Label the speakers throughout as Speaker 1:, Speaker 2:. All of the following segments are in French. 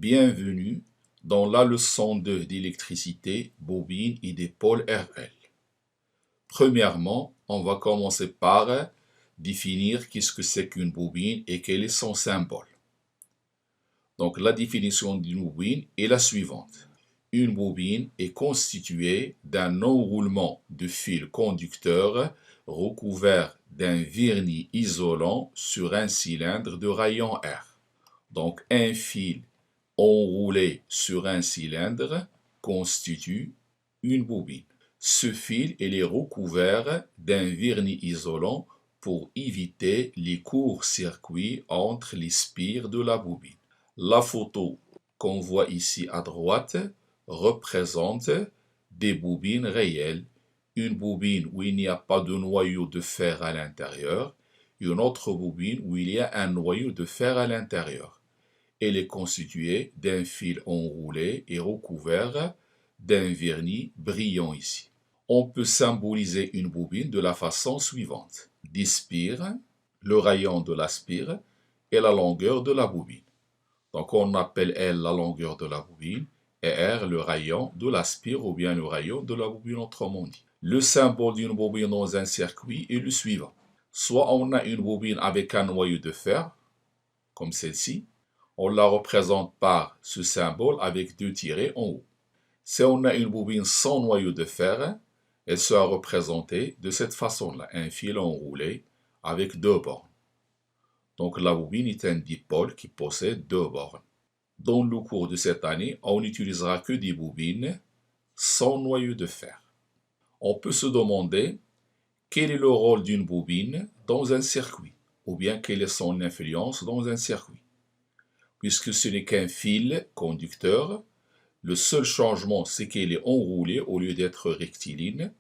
Speaker 1: Bienvenue dans la leçon 2 d'électricité, bobine et des pôles RL. Premièrement, on va commencer par définir qu'est-ce que c'est qu'une bobine et quel est son symbole. Donc la définition d'une bobine est la suivante. Une bobine est constituée d'un enroulement de fils conducteurs recouvert d'un vernis isolant sur un cylindre de rayon R. Donc un fil enroulé sur un cylindre constitue une bobine. Ce fil est recouvert d'un vernis isolant pour éviter les courts-circuits entre les spires de la bobine. La photo qu'on voit ici à droite représente des bobines réelles. Une bobine où il n'y a pas de noyau de fer à l'intérieur, et une autre bobine où il y a un noyau de fer à l'intérieur. Elle est constituée d'un fil enroulé et recouvert d'un vernis brillant ici. On peut symboliser une bobine de la façon suivante. Des spires, le rayon de la spire et la longueur de la bobine. Donc on appelle L la longueur de la bobine et R le rayon de la spire ou bien le rayon de la bobine autrement dit. Le symbole d'une bobine dans un circuit est le suivant. Soit on a une bobine avec un noyau de fer, comme celle-ci. On la représente par ce symbole avec deux tirets en haut. Si on a une bobine sans noyau de fer, elle sera représentée de cette façon-là, un fil enroulé avec deux bornes. Donc la bobine est un dipôle qui possède deux bornes. Dans le cours de cette année, on n'utilisera que des bobines sans noyau de fer. On peut se demander quel est le rôle d'une bobine dans un circuit, ou bien quelle est son influence dans un circuit. Puisque ce n'est qu'un fil conducteur, le seul changement c'est qu'il est enroulé au lieu d'être rectiligne.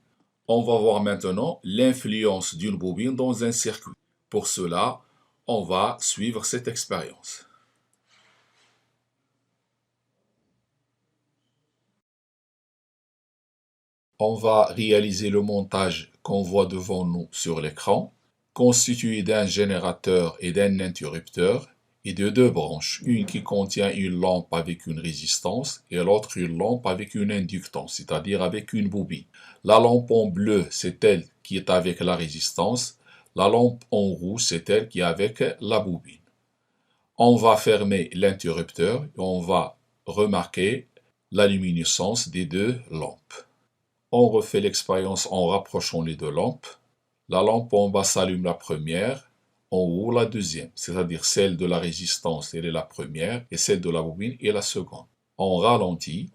Speaker 1: On va voir maintenant l'influence d'une bobine dans un circuit. Pour cela, on va suivre cette expérience. On va réaliser le montage qu'on voit devant nous sur l'écran, constitué d'un générateur et d'un interrupteur, et de deux branches, une qui contient une lampe avec une résistance et l'autre une lampe avec une inductance, c'est-à-dire avec une bobine. La lampe en bleu, c'est elle qui est avec la résistance. La lampe en rouge, c'est elle qui est avec la bobine. On va fermer l'interrupteur et on va remarquer la luminescence des deux lampes. On refait l'expérience en rapprochant les deux lampes. La lampe en bas s'allume la première, en haut la deuxième, c'est-à-dire celle de la résistance, elle est la première, et celle de la bobine est la seconde. On ralentit,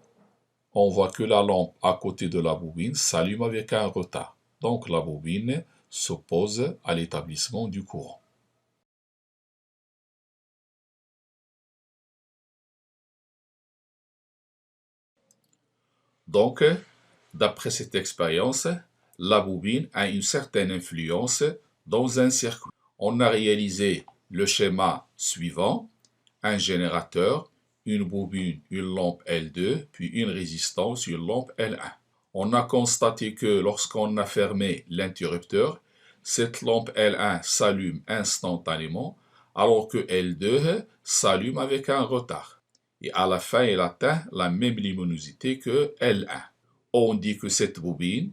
Speaker 1: on voit que la lampe à côté de la bobine s'allume avec un retard. Donc la bobine s'oppose à l'établissement du courant. Donc, d'après cette expérience, la bobine a une certaine influence dans un circuit. On a réalisé le schéma suivant, un générateur, une bobine, une lampe L2, puis une résistance, une lampe L1. On a constaté que lorsqu'on a fermé l'interrupteur, cette lampe L1 s'allume instantanément, alors que L2 s'allume avec un retard. Et à la fin, elle atteint la même luminosité que L1. On dit que cette bobine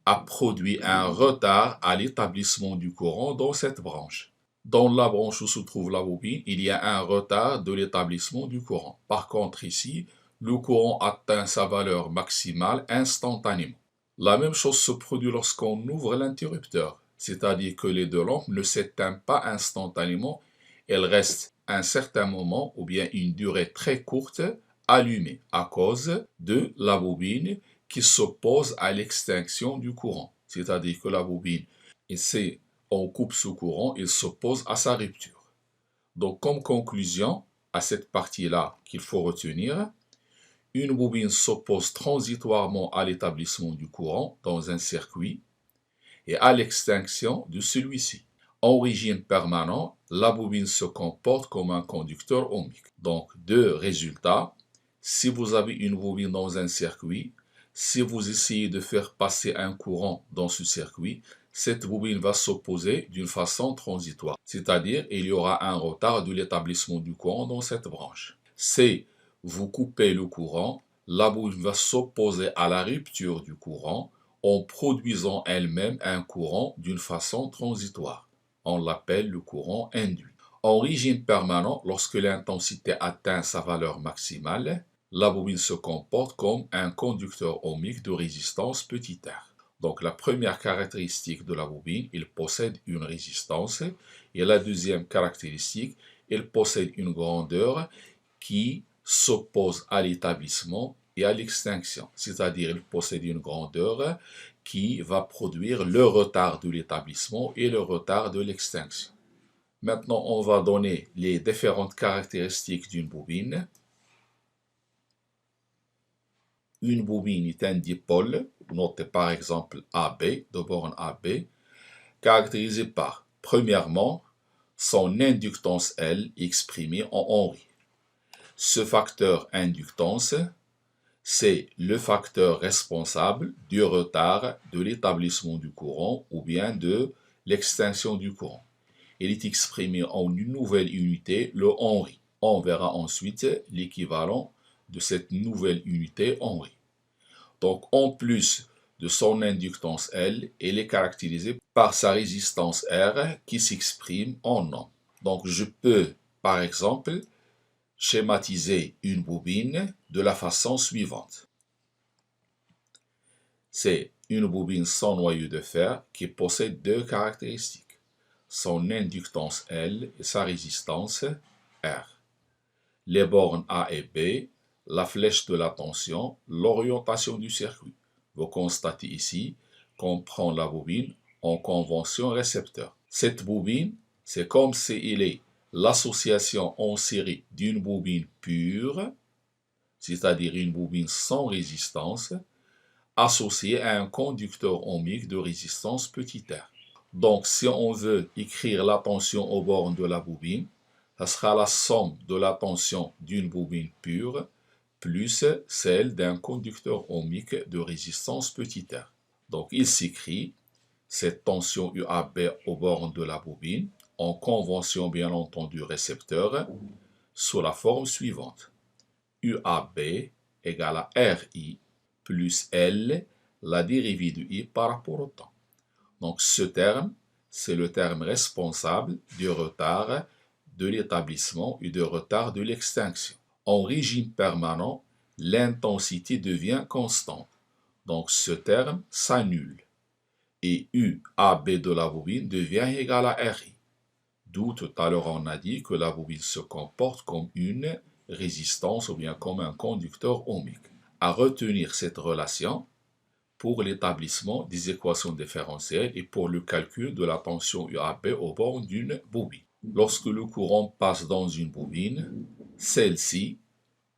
Speaker 1: a produit un retard à l'établissement du courant dans cette branche. Dans la branche où se trouve la bobine, il y a un retard de l'établissement du courant. Par contre ici, le courant atteint sa valeur maximale instantanément. La même chose se produit lorsqu'on ouvre l'interrupteur, c'est-à-dire que les deux lampes ne s'éteignent pas instantanément, elles restent un certain moment ou bien une durée très courte allumées à cause de la bobine qui s'oppose à l'extinction du courant. C'est-à-dire que la bobine, et c'est on coupe ce courant, il s'oppose à sa rupture. Donc comme conclusion à cette partie-là qu'il faut retenir, une bobine s'oppose transitoirement à l'établissement du courant dans un circuit et à l'extinction de celui-ci. En régime permanent, la bobine se comporte comme un conducteur ohmique. Donc deux résultats, si vous avez une bobine dans un circuit, si vous essayez de faire passer un courant dans ce circuit, cette bobine va s'opposer d'une façon transitoire, c'est-à-dire il y aura un retard de l'établissement du courant dans cette branche. C'est vous coupez le courant, la bobine va s'opposer à la rupture du courant en produisant elle-même un courant d'une façon transitoire. On l'appelle le courant induit. En régime permanent, lorsque l'intensité atteint sa valeur maximale, la bobine se comporte comme un conducteur ohmique de résistance petit r. Donc la première caractéristique de la bobine, il possède une résistance, et la deuxième caractéristique, il possède une grandeur qui s'oppose à l'établissement et à l'extinction, c'est-à-dire il possède une grandeur qui va produire le retard de l'établissement et le retard de l'extinction. Maintenant, on va donner les différentes caractéristiques d'une bobine. Une bobine est un dipôle, notez par exemple AB, de borne AB, caractérisé par, premièrement, son inductance L exprimée en Henry. Ce facteur inductance, c'est le facteur responsable du retard de l'établissement du courant ou bien de l'extinction du courant. Il est exprimé en une nouvelle unité, le Henry. On verra ensuite l'équivalent de cette nouvelle unité Henry. Donc, en plus de son inductance L, elle est caractérisée par sa résistance R qui s'exprime en ohm. Donc, je peux, par exemple, schématiser une bobine de la façon suivante. C'est une bobine sans noyau de fer qui possède deux caractéristiques, son inductance L et sa résistance R. Les bornes A et B, la flèche de la tension, l'orientation du circuit. Vous constatez ici qu'on prend la bobine en convention récepteur. Cette bobine, c'est comme s'il est l'association en série d'une bobine pure, c'est-à-dire une bobine sans résistance, associée à un conducteur ohmique de résistance petit r. Donc, si on veut écrire la tension aux bornes de la bobine, ça sera la somme de la tension d'une bobine pure plus celle d'un conducteur ohmique de résistance petit r. Donc, il s'écrit cette tension UAB aux bornes de la bobine en convention bien entendu récepteur sous la forme suivante. UAB égale à RI plus L, la dérivée de I par rapport au temps. Donc ce terme, c'est le terme responsable du retard de l'établissement et du retard de l'extinction. En régime permanent, l'intensité devient constante. Donc ce terme s'annule. Et UAB de la bobine devient égal à RI. D'où tout à l'heure on a dit que la bobine se comporte comme une résistance ou bien comme un conducteur ohmique. À retenir cette relation pour l'établissement des équations différentielles et pour le calcul de la tension UAB au bord d'une bobine. Lorsque le courant passe dans une bobine, celle-ci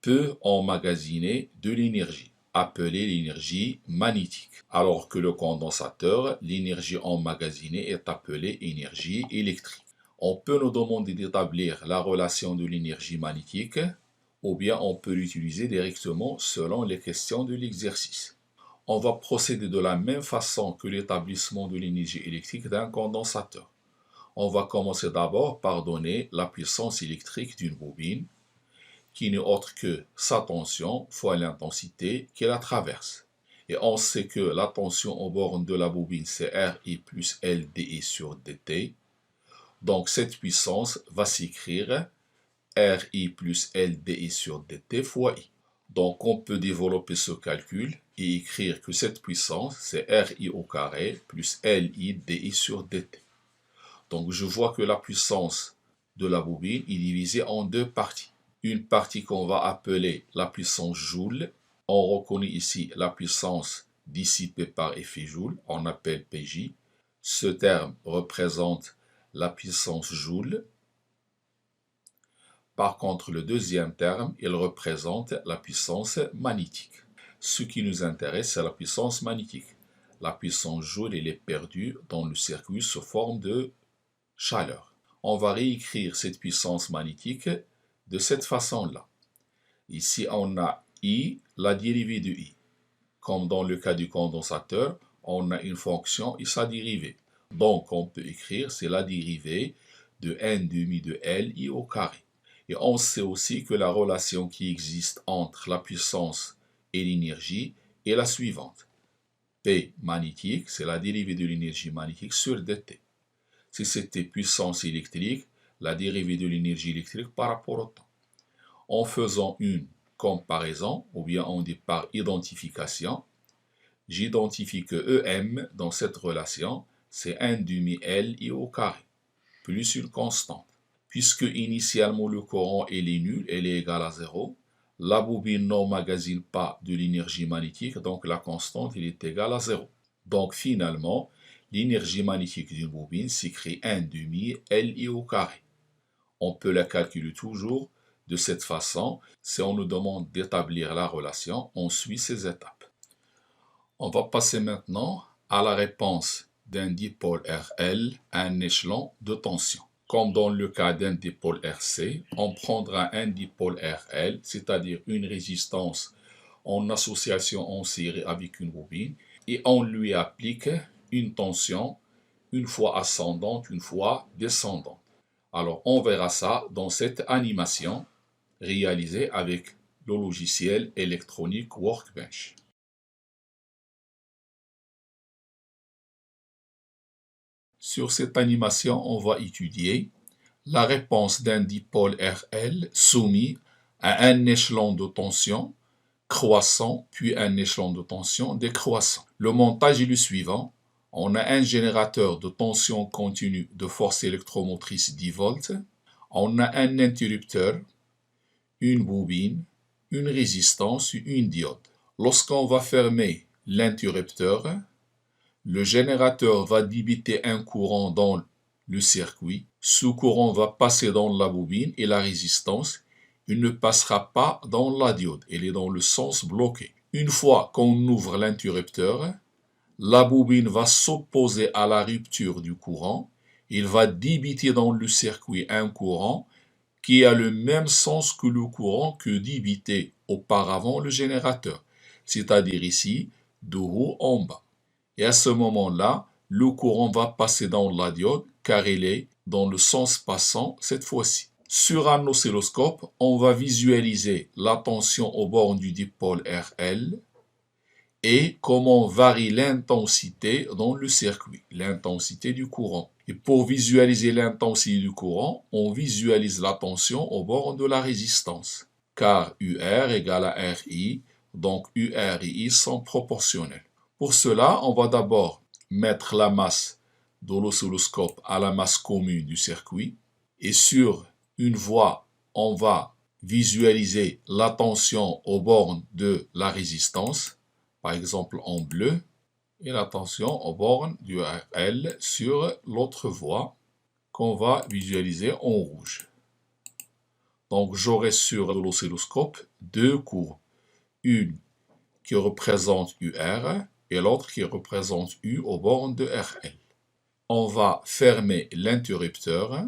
Speaker 1: peut emmagasiner de l'énergie, appelée l'énergie magnétique, alors que le condensateur, l'énergie emmagasinée est appelée énergie électrique. On peut nous demander d'établir la relation de l'énergie magnétique, ou bien on peut l'utiliser directement selon les questions de l'exercice. On va procéder de la même façon que l'établissement de l'énergie électrique d'un condensateur. On va commencer d'abord par donner la puissance électrique d'une bobine, qui n'est autre que sa tension fois l'intensité qui la traverse. Et on sait que la tension aux bornes de la bobine, c'est RI plus LDI sur dt. Donc cette puissance va s'écrire RI plus LDI sur dt fois I. Donc on peut développer ce calcul et écrire que cette puissance, c'est RI au carré plus LI DI sur dt. Donc je vois que la puissance de la bobine est divisée en deux parties. Une partie qu'on va appeler la puissance joule. On reconnaît ici la puissance dissipée par effet joule, on appelle PJ. Ce terme représente la puissance joule. Par contre, le deuxième terme, il représente la puissance magnétique. Ce qui nous intéresse, c'est la puissance magnétique. La puissance joule, elle est perdue dans le circuit sous forme de chaleur. On va réécrire cette puissance magnétique de cette façon-là. Ici, on a I, la dérivée de I. Comme dans le cas du condensateur, on a une fonction et sa dérivée. Donc, on peut écrire, c'est la dérivée de n demi de L I au carré. Et on sait aussi que la relation qui existe entre la puissance et l'énergie est la suivante. P magnétique, c'est la dérivée de l'énergie magnétique sur dt. Si c'était puissance électrique, la dérivée de l'énergie électrique par rapport au temps. En faisant une comparaison, ou bien on dit par identification, j'identifie que EM dans cette relation, c'est 1 demi L I au carré, plus une constante. Puisque initialement le courant est nul, elle est égale à 0, la bobine n'emmagasine pas de l'énergie magnétique, donc la constante elle est égale à 0. Donc finalement, l'énergie magnétique d'une bobine s'écrit 1 demi Li au carré. On peut la calculer toujours de cette façon. Si on nous demande d'établir la relation, on suit ces étapes. On va passer maintenant à la réponse d'un dipôle RL à un échelon de tension. Comme dans le cas d'un dipôle RC, on prendra un dipôle RL, c'est-à-dire une résistance en association en série avec une bobine, et on lui applique une tension, une fois ascendante, une fois descendante. Alors, on verra ça dans cette animation réalisée avec le logiciel électronique Workbench. Sur cette animation, on va étudier la réponse d'un dipôle RL soumis à un échelon de tension croissant, puis un échelon de tension décroissant. Le montage est le suivant. On a un générateur de tension continue de force électromotrice 10 volts. On a un interrupteur, une bobine, une résistance, une diode. Lorsqu'on va fermer l'interrupteur, le générateur va débiter un courant dans le circuit. Ce courant va passer dans la bobine et la résistance. Il ne passera pas dans la diode. Elle est dans le sens bloqué. Une fois qu'on ouvre l'interrupteur, la bobine va s'opposer à la rupture du courant. Il va débiter dans le circuit un courant qui a le même sens que le courant que débitait auparavant le générateur, c'est-à-dire ici, de haut en bas. Et à ce moment-là, le courant va passer dans la diode car il est dans le sens passant cette fois-ci. Sur un oscilloscope, on va visualiser la tension aux bornes du dipôle RL et comment varie l'intensité dans le circuit, l'intensité du courant. Et pour visualiser l'intensité du courant, on visualise la tension aux bornes de la résistance, car UR égale à RI, donc UR et I sont proportionnels. Pour cela, on va d'abord mettre la masse de l'oscilloscope à la masse commune du circuit, et sur une voie, on va visualiser la tension aux bornes de la résistance, par exemple en bleu, et la tension aux bornes du RL sur l'autre voie qu'on va visualiser en rouge. Donc j'aurai sur l'oscilloscope deux courbes, une qui représente UR et l'autre qui représente U aux bornes de RL. On va fermer l'interrupteur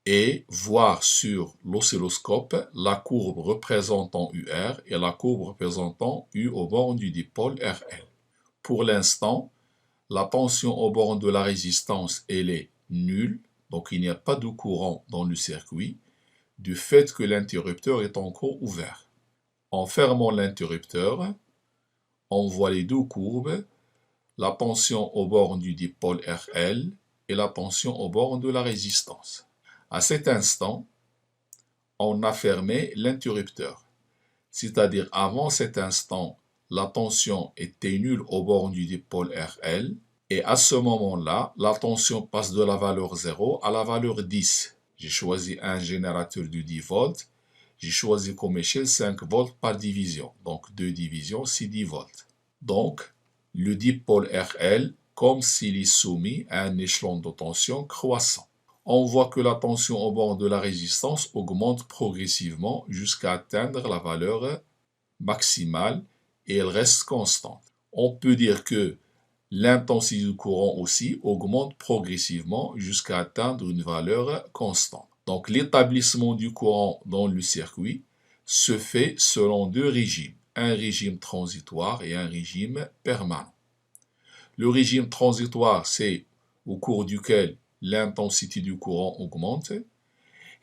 Speaker 1: et voir sur l'oscilloscope la courbe représentant UR et la courbe représentant U aux bornes du dipôle RL. Pour l'instant, la tension aux bornes de la résistance elle est nulle, donc il n'y a pas de courant dans le circuit, du fait que l'interrupteur est encore ouvert. En fermant l'interrupteur, on voit les deux courbes, la tension aux bornes du dipôle RL et la tension aux bornes de la résistance. À cet instant, on a fermé l'interrupteur, c'est-à-dire avant cet instant, la tension était nulle aux bornes du dipôle RL, et à ce moment-là, la tension passe de la valeur 0 à la valeur 10. J'ai choisi un générateur de 10 volts, j'ai choisi comme échelle 5 volts par division, donc 2 divisions, c'est 10 volts. Donc, le dipôle RL, comme s'il est soumis à un échelon de tension croissant. On voit que la tension au bord de la résistance augmente progressivement jusqu'à atteindre la valeur maximale et elle reste constante. On peut dire que l'intensité du courant aussi augmente progressivement jusqu'à atteindre une valeur constante. Donc l'établissement du courant dans le circuit se fait selon deux régimes, un régime transitoire et un régime permanent. Le régime transitoire, c'est au cours duquel l'intensité du courant augmente,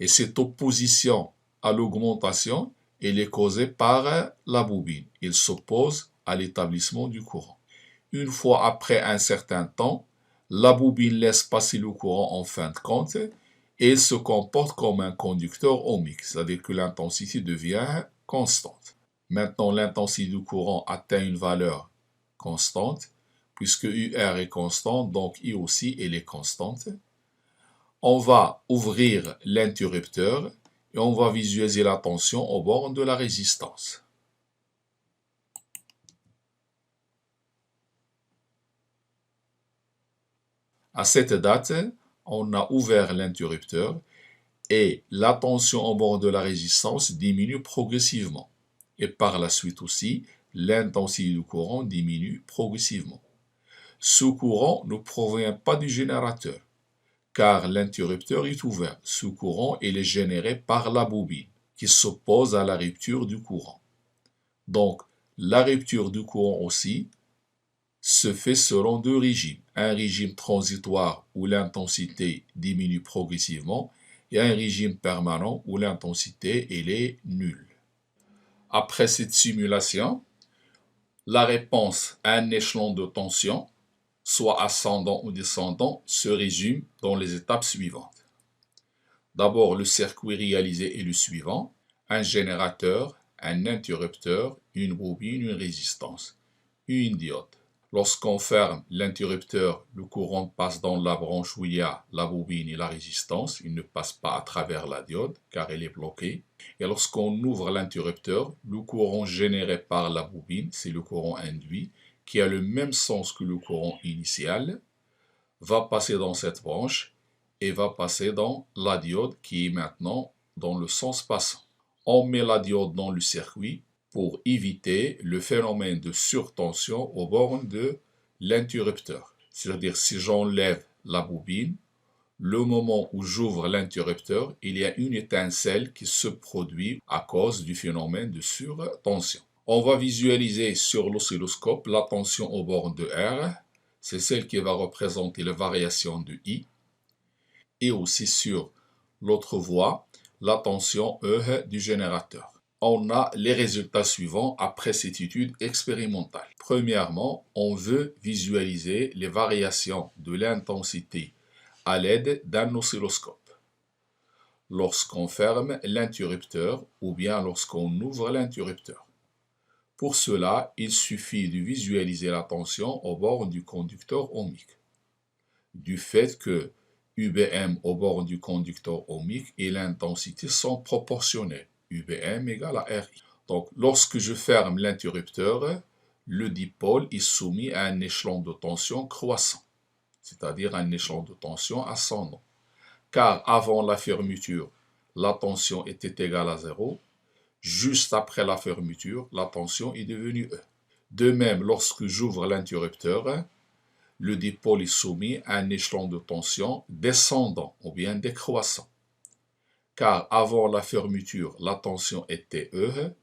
Speaker 1: et cette opposition à l'augmentation, elle est causée par la bobine. Il s'oppose à l'établissement du courant. Une fois après un certain temps, la bobine laisse passer le courant en fin de compte et il se comporte comme un conducteur ohmique, c'est-à-dire que l'intensité devient constante. Maintenant, l'intensité du courant atteint une valeur constante, puisque UR est constante, donc I aussi elle est constante. On va ouvrir l'interrupteur et on va visualiser la tension aux bornes de la résistance. À cette date, on a ouvert l'interrupteur et la tension au bord de la résistance diminue progressivement. Et par la suite aussi, l'intensité du courant diminue progressivement. Ce courant ne provient pas du générateur, car l'interrupteur est ouvert. Ce courant il est généré par la bobine, qui s'oppose à la rupture du courant. Donc, la rupture du courant aussi se fait selon deux régimes. Un régime transitoire où l'intensité diminue progressivement et un régime permanent où l'intensité est nulle. Après cette simulation, la réponse à un échelon de tension, soit ascendant ou descendant, se résume dans les étapes suivantes. D'abord, le circuit réalisé est le suivant: un générateur, un interrupteur, une bobine, une résistance, une diode. Lorsqu'on ferme l'interrupteur, le courant passe dans la branche où il y a la bobine et la résistance. Il ne passe pas à travers la diode car elle est bloquée. Et lorsqu'on ouvre l'interrupteur, le courant généré par la bobine, c'est le courant induit, qui a le même sens que le courant initial, va passer dans cette branche et va passer dans la diode qui est maintenant dans le sens passant. On met la diode dans le circuit pour éviter le phénomène de surtension aux bornes de l'interrupteur. C'est-à-dire si j'enlève la bobine, le moment où j'ouvre l'interrupteur, il y a une étincelle qui se produit à cause du phénomène de surtension. On va visualiser sur l'oscilloscope la tension aux bornes de R, c'est celle qui va représenter la variation de I, et aussi sur l'autre voie, la tension E du générateur. On a les résultats suivants après cette étude expérimentale. Premièrement, on veut visualiser les variations de l'intensité à l'aide d'un oscilloscope. Lorsqu'on ferme l'interrupteur ou bien lorsqu'on ouvre l'interrupteur. Pour cela, il suffit de visualiser la tension au bord du conducteur ohmique. Du fait que UBM au bord du conducteur ohmique et l'intensité sont proportionnelles. UBM égale à RI. Donc, lorsque je ferme l'interrupteur, le dipôle est soumis à un échelon de tension croissant, c'est-à-dire un échelon de tension ascendant. Car avant la fermeture, la tension était égale à 0. Juste après la fermeture, la tension est devenue E. De même, lorsque j'ouvre l'interrupteur, le dipôle est soumis à un échelon de tension descendant ou bien décroissant. Car avant la fermeture, la tension était E,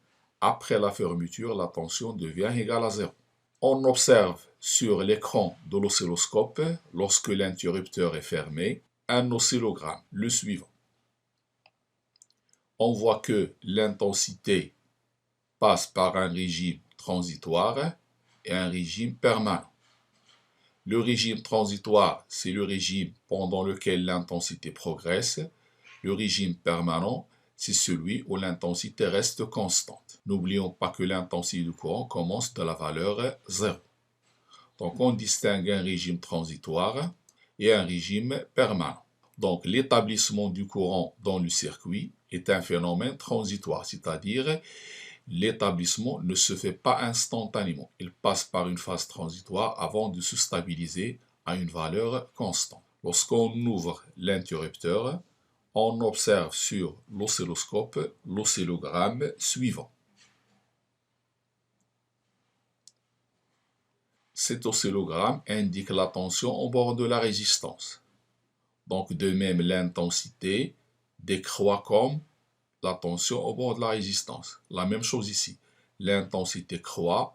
Speaker 1: après la fermeture, la tension devient égale à 0. On observe sur l'écran de l'oscilloscope, lorsque l'interrupteur est fermé, un oscillogramme, le suivant. On voit que l'intensité passe par un régime transitoire et un régime permanent. Le régime transitoire, c'est le régime pendant lequel l'intensité progresse. Le régime permanent, c'est celui où l'intensité reste constante. N'oublions pas que l'intensité du courant commence de la valeur 0. Donc on distingue un régime transitoire et un régime permanent. Donc l'établissement du courant dans le circuit est un phénomène transitoire, c'est-à-dire l'établissement ne se fait pas instantanément. Il passe par une phase transitoire avant de se stabiliser à une valeur constante. Lorsqu'on ouvre l'interrupteur, on observe sur l'oscilloscope l'oscillogramme suivant. Cet oscillogramme indique la tension au bord de la résistance. Donc de même, l'intensité décroît comme la tension au bord de la résistance. La même chose ici. L'intensité croît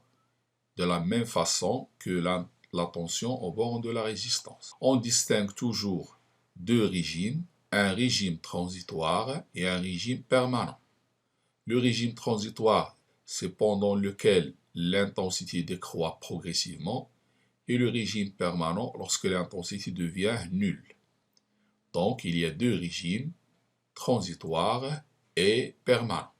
Speaker 1: de la même façon que la tension au bord de la résistance. On distingue toujours deux régimes, un régime transitoire et un régime permanent. Le régime transitoire, c'est pendant lequel l'intensité décroît progressivement, et le régime permanent lorsque l'intensité devient nulle. Donc, il y a deux régimes, transitoire et permanent.